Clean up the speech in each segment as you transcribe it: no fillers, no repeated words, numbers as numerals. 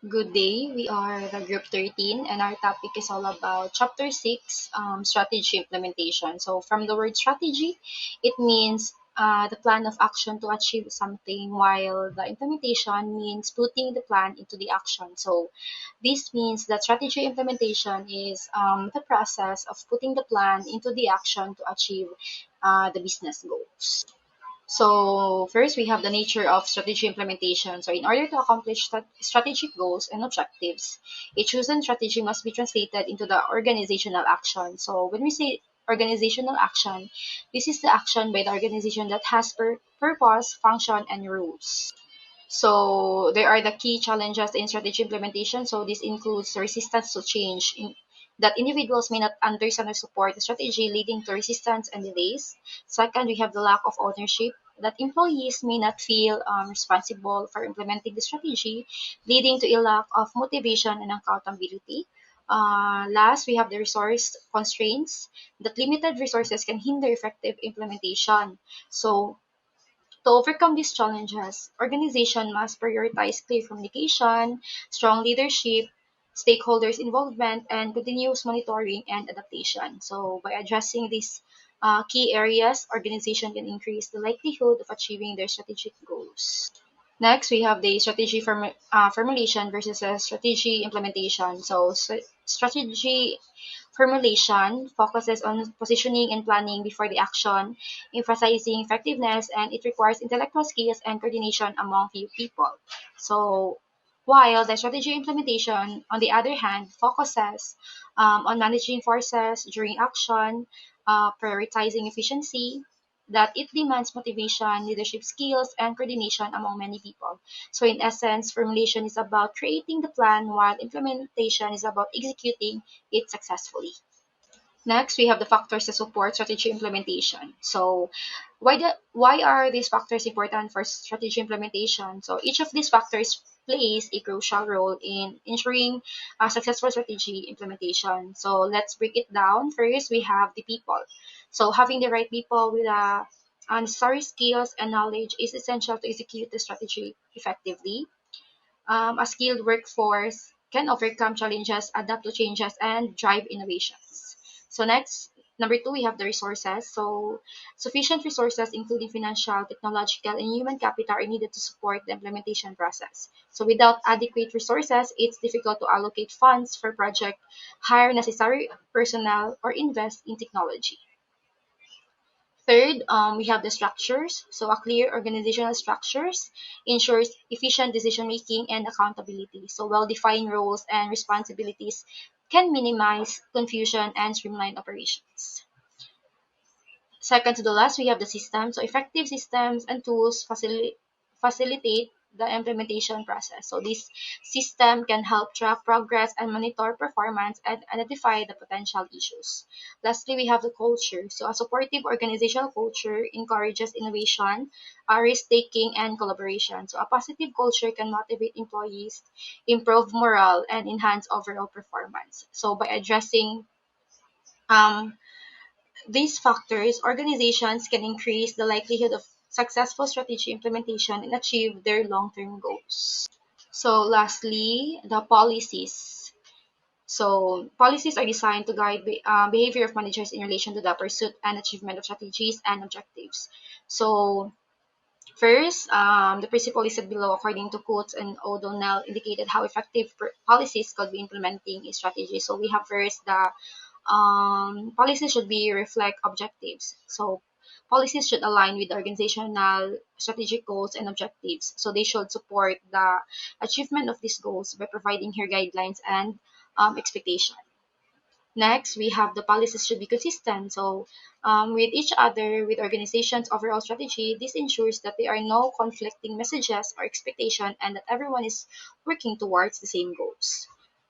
Good day. We are the group 13 and our topic is all about chapter 6, strategy implementation. So from the word strategy, it means the plan of action to achieve something, while the implementation means putting the plan into the action. So this means that strategy implementation is the process of putting the plan into the action to achieve the business goals. So first, we have the nature of strategy implementation. So in order to accomplish strategic goals and objectives, a chosen strategy must be translated into the organizational action. So when we say organizational action, this is the action by the organization that has purpose, function, and rules. So there are the key challenges in strategy implementation. So this includes the resistance to change that individuals may not understand or support the strategy, leading to resistance and delays. Second, we have the lack of ownership that employees may not feel responsible for implementing the strategy, leading to a lack of motivation and accountability. Last, we have the resource constraints that limited resources can hinder effective implementation. So to overcome these challenges, organization must prioritize clear communication, strong leadership, stakeholders involvement, and continuous monitoring and adaptation. So by addressing these key areas, organization can increase the likelihood of achieving their strategic goals. Next, we have the strategy formulation versus a strategy implementation. So strategy formulation focuses on positioning and planning before the action, emphasizing effectiveness, and it requires intellectual skills and coordination among few people. So, while the strategy implementation, on the other hand, focuses on managing forces during action, prioritizing efficiency, that it demands motivation, leadership skills, and coordination among many people. So, in essence, formulation is about creating the plan, while implementation is about executing it successfully. Next, we have the factors that support strategy implementation. So, why are these factors important for strategy implementation? So, each of these factors plays a crucial role in ensuring a successful strategy implementation. So, let's break it down. First, we have the people. So, having the right people with necessary skills and knowledge is essential to execute the strategy effectively. A skilled workforce can overcome challenges, adapt to changes, and drive innovations. So next, number two, we have the resources. So sufficient resources, including financial, technological, and human capital, are needed to support the implementation process. So without adequate resources, it's difficult to allocate funds for project, hire necessary personnel, or invest in technology. Third, we have the structures. So a clear organizational structures ensures efficient decision making and accountability. So well-defined roles and responsibilities can minimize confusion and streamline operations. Second to the last, we have the system. So effective systems and tools facilitate the implementation process. So this system can help track progress and monitor performance and identify the potential issues. Lastly, we have the culture. So a supportive organizational culture encourages innovation, risk-taking, and collaboration. So a positive culture can motivate employees, improve morale, and enhance overall performance. So by addressing um, these factors, organizations can increase the likelihood of successful strategy implementation and achieve their long-term goals. So lastly, the policies. So policies are designed to guide behavior of managers in relation to the pursuit and achievement of strategies and objectives. So first, the principle listed below according to Coates and O'Donnell indicated how effective policies could be implementing a strategy. So we have first the policies should be reflect objectives. So policies should align with organizational strategic goals and objectives. So they should support the achievement of these goals by providing here guidelines and expectation. Next, we have the policies should be consistent. So with each other, with organizations' overall strategy, this ensures that there are no conflicting messages or expectation and that everyone is working towards the same goals.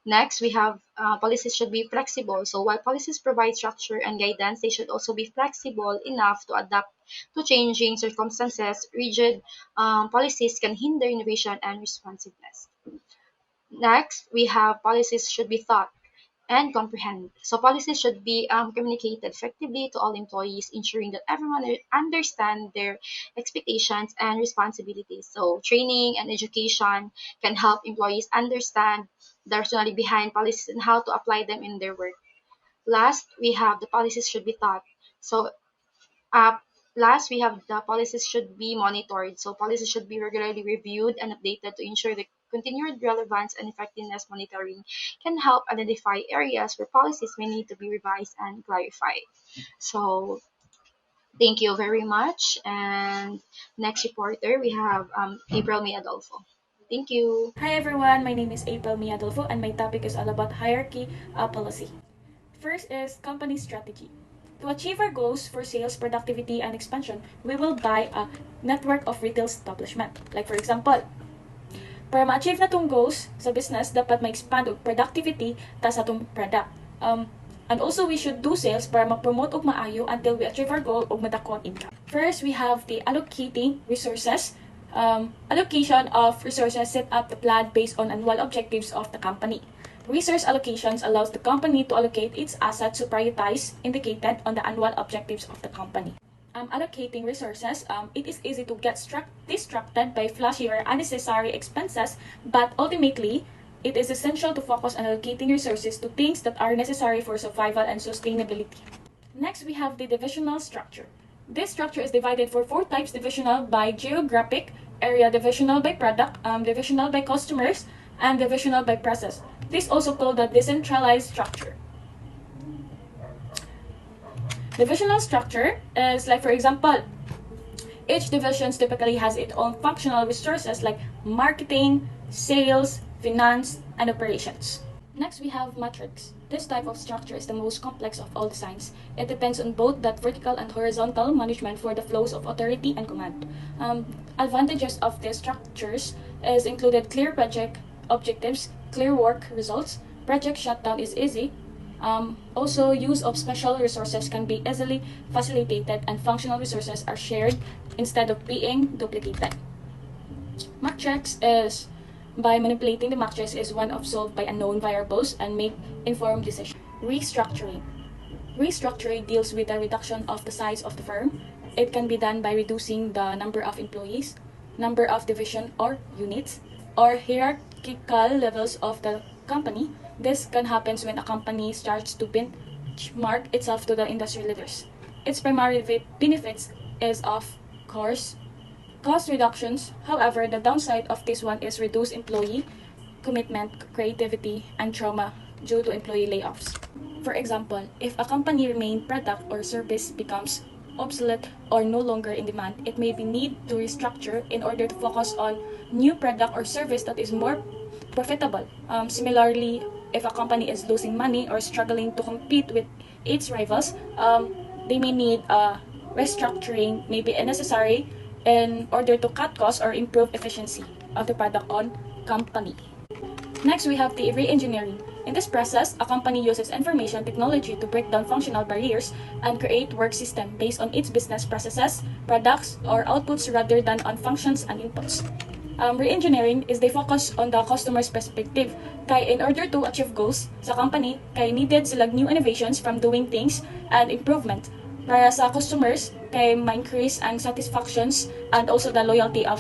Next, we have policies should be flexible. So while policies provide structure and guidance, they should also be flexible enough to adapt to changing circumstances. Rigid policies can hinder innovation and responsiveness. Next, we have policies should be thought. and comprehend. So policies should be communicated effectively to all employees, ensuring that everyone understand their expectations and responsibilities. So training and education can help employees understand the rationale behind policies and how to apply them in their work. Last, we have the policies should be taught. So uh, last, we have the policies should be monitored. So policies should be regularly reviewed and updated to ensure the continued relevance and effectiveness. Monitoring can help identify areas where policies may need to be revised and clarified. So thank you very much. And next reporter, we have April May Adolfo. Thank you. Hi everyone, my name is April Adolfo and my topic is all about hierarchy policy. First is company strategy. To achieve our goals for sales, productivity, and expansion, we will buy a network of retail establishment. Like for example, para ma-achieve na tong goals sa business, dapat ma-expand og productivity ta sa tong product. And also, we should do sales para ma-promote og maayo until we achieve our goal og madako ang income. First, we have the allocating resources. Allocation of resources set up the plan based on annual objectives of the company. Resource allocations allows the company to allocate its assets to prioritize indicated on the annual objectives of the company. Allocating resources, it is easy to get distracted by flashy or unnecessary expenses, but ultimately, it is essential to focus on allocating resources to things that are necessary for survival and sustainability. Next, we have the divisional structure. This structure is divided for 4 types: divisional by geographic area, divisional by product, divisional by customers, and divisional by process. This is also called the decentralized structure. Divisional structure is like, for example, each division typically has its own functional resources like marketing, sales, finance, and operations. Next, we have matrix. This type of structure is the most complex of all designs. It depends on both that vertical and horizontal management for the flows of authority and command. Advantages of these structures is included clear project objectives, clear work results, project shutdown is easy. Also, use of special resources can be easily facilitated and functional resources are shared instead of being duplicated. Matrix is, by manipulating the matrix, is one of solved by unknown variables and make informed decisions. Restructuring. Restructuring deals with the reduction of the size of the firm. It can be done by reducing the number of employees, number of division or units, or hierarchical levels of the company. This can happen when a company starts to benchmark itself to the industry leaders. Its primary benefits is, of course, cost reductions. However, the downside of this one is reduced employee commitment, creativity, and trauma due to employee layoffs. For example, if a company remains product or service becomes obsolete or no longer in demand, it may be need to restructure in order to focus on new product or service that is more profitable. Similarly, if a company is losing money or struggling to compete with its rivals, they may need a restructuring, maybe necessary in order to cut costs or improve efficiency of the product on company. Next, we have the re-engineering. In this process, a company uses information technology to break down functional barriers and create work system based on its business processes, products, or outputs rather than on functions and inputs. Re-engineering is they focus on the customer's perspective. Kay in order to achieve goals sa company, kay needed sila new innovations from doing things and improvement. Para sa customers, kay ma-increase ang satisfactions and also the loyalty of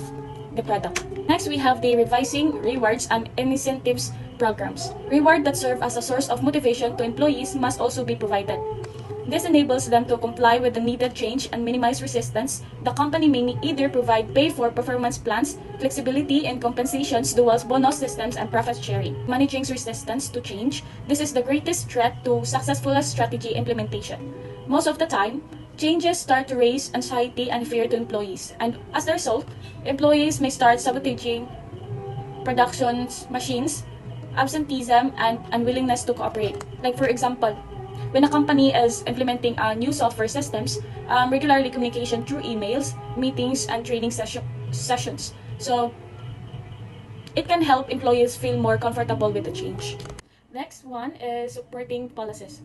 the product. Next, we have the revising rewards and incentives programs. Reward that serve as a source of motivation to employees must also be provided. This enables them to comply with the needed change and minimize resistance. The company may either provide pay for performance plans, flexibility in compensations, dual bonus systems, and profit sharing. Managing resistance to change, this is the greatest threat to successful strategy implementation. Most of the time, changes start to raise anxiety and fear to employees, and as a result, employees may start sabotaging production machines, absenteeism, and unwillingness to cooperate. Like for example, when a company is implementing new software systems, regularly communication through emails, meetings, and training sessions. So it can help employees feel more comfortable with the change. Next one is supporting policies.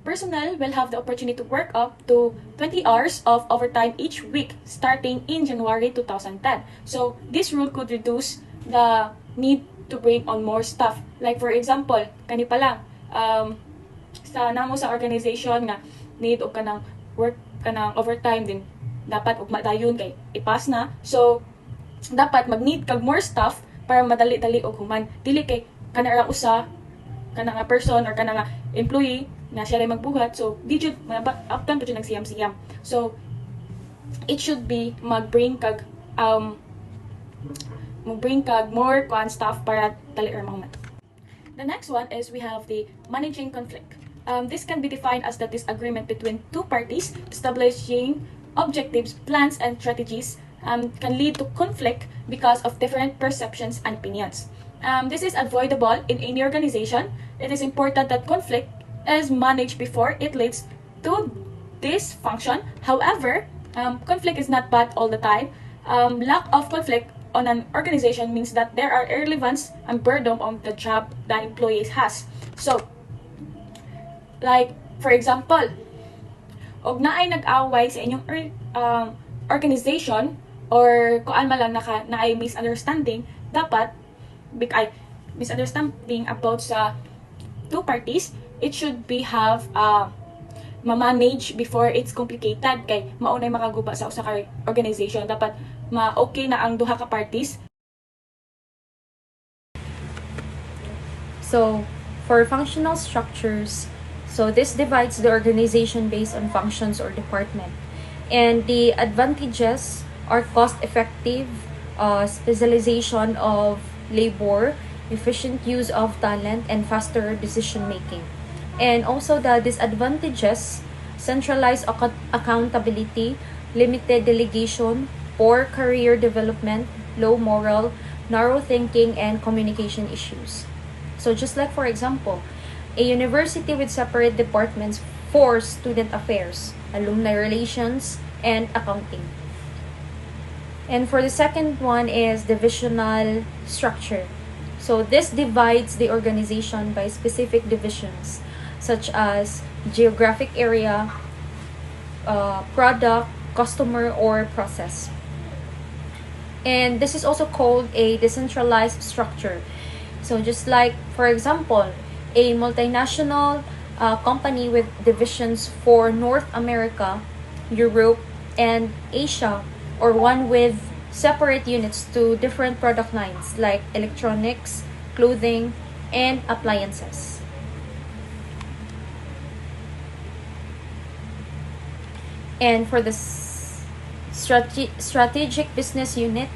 Personnel will have the opportunity to work up to 20 hours of overtime each week starting in January 2010. So this rule could reduce the need to bring on more staff. Like for example, kani pa lang, sa namo sa organization nga need og kanang work kanang overtime din dapat ug madayon kay ipas na. So dapat mag-need kag more staff para madali-dali og human. Dili kay kana ra usa kana nga person or kana nga employee na siya ray magbuhat. So di jud uptime pa jud nagsiyam-siyam. So it should be mag-bring kag more staff para dali ra mahuman. The next one is we have the managing conflict. This can be defined as the disagreement between two parties. Establishing objectives, plans, and strategies can lead to conflict because of different perceptions and opinions. This is avoidable in any organization. It is important that conflict is managed before it leads to dysfunction. However, conflict is not bad all the time. Lack of conflict on an organization means that there are irrelevance and burden on the job that employees has. So, like, for example, og naay nag-away sa inyong organization or kuan man lang naay misunderstanding, dapat misunderstanding about sa two parties, it should be have ma-manage before it's complicated kay maunay makaguba sa usa ka organization. Dapat ma-okay na ang duha ka parties. So, for functional structures, so this divides the organization based on functions or department. And the advantages are cost-effective, specialization of labor, efficient use of talent, and faster decision-making. And also the disadvantages, centralized accountability, limited delegation, poor career development, low morale, narrow thinking, and communication issues. So just like for example, a university with separate departments for student affairs, alumni relations, and accounting. And for the second one is divisional structure. So this divides the organization by specific divisions such as geographic area, product, customer, or process. And this is also called a decentralized structure. So just like, for example, a multinational company with divisions for North America, Europe, and Asia, or one with separate units to different product lines like electronics, clothing, and appliances. And for the strategic business unit,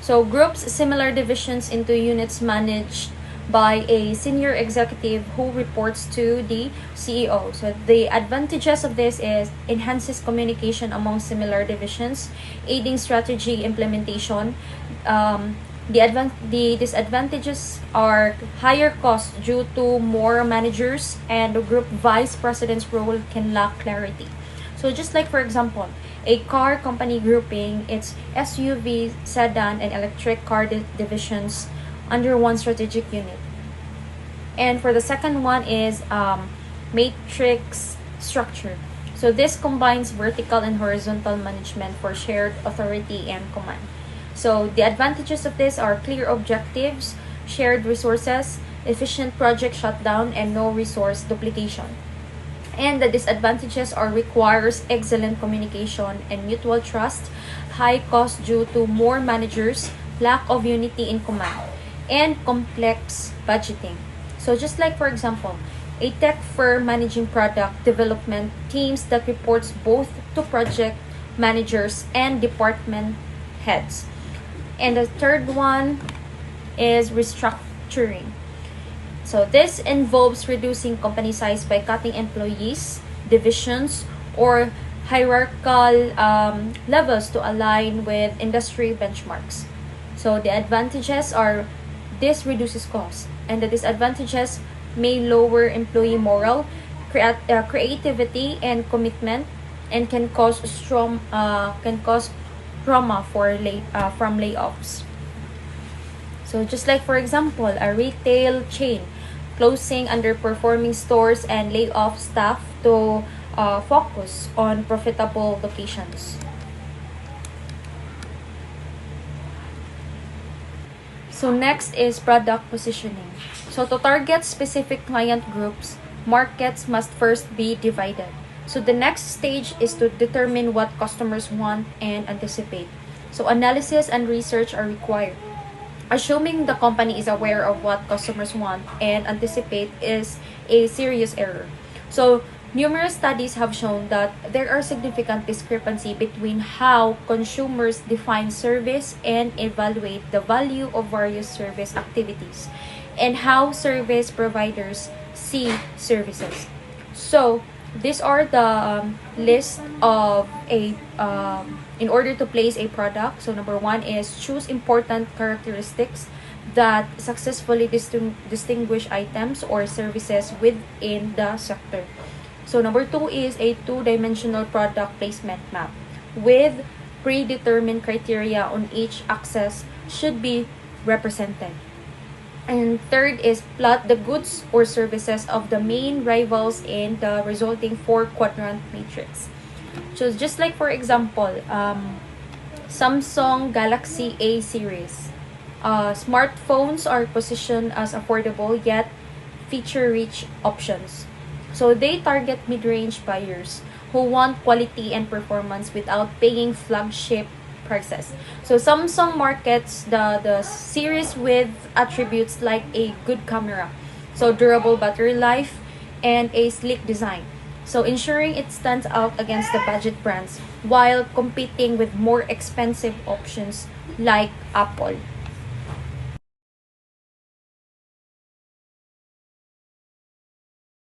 so groups similar divisions into units managed by a senior executive who reports to the CEO. So the advantages of this is enhances communication among similar divisions, aiding strategy implementation. The disadvantages are higher costs due to more managers, and the group vice president's role can lack clarity. So just like for example, a car company grouping its SUV, sedan, and electric car divisions under one strategic unit. And for the second one is matrix structure. So this combines vertical and horizontal management for shared authority and command. So the advantages of this are clear objectives, shared resources, efficient project shutdown, and no resource duplication. And the disadvantages are requires excellent communication and mutual trust, high cost due to more managers, lack of unity in command, and complex budgeting. So just like for example, a tech firm managing product development teams that reports both to project managers and department heads. And the third one is restructuring. So this involves reducing company size by cutting employees, divisions, or hierarchical levels to align with industry benchmarks. So the advantages are this reduces costs, and the disadvantages may lower employee morale, creativity, and commitment, and can cause trauma from layoffs. So just like for example, a retail chain closing underperforming stores and lay off staff to focus on profitable locations. So next is product positioning. So to target specific client groups, markets must first be divided. So the next stage is to determine what customers want and anticipate. So analysis and research are required. Assuming the company is aware of what customers want and anticipate is a serious error. So numerous studies have shown that there are significant discrepancy between how consumers define service and evaluate the value of various service activities and how service providers see services. So these are the list of a in order to place a product. So number one is choose important characteristics that successfully distinguish items or services within the sector. So number two is a two-dimensional product placement map with predetermined criteria on each axis should be represented. And third is plot the goods or services of the main rivals in the resulting four-quadrant matrix. So just like for example, Samsung Galaxy A series. Smartphones are positioned as affordable yet feature-rich options. So they target mid-range buyers who want quality and performance without paying flagship prices. So Samsung markets the series with attributes like a good camera, so durable battery life, and a sleek design. So ensuring it stands out against the budget brands while competing with more expensive options like Apple.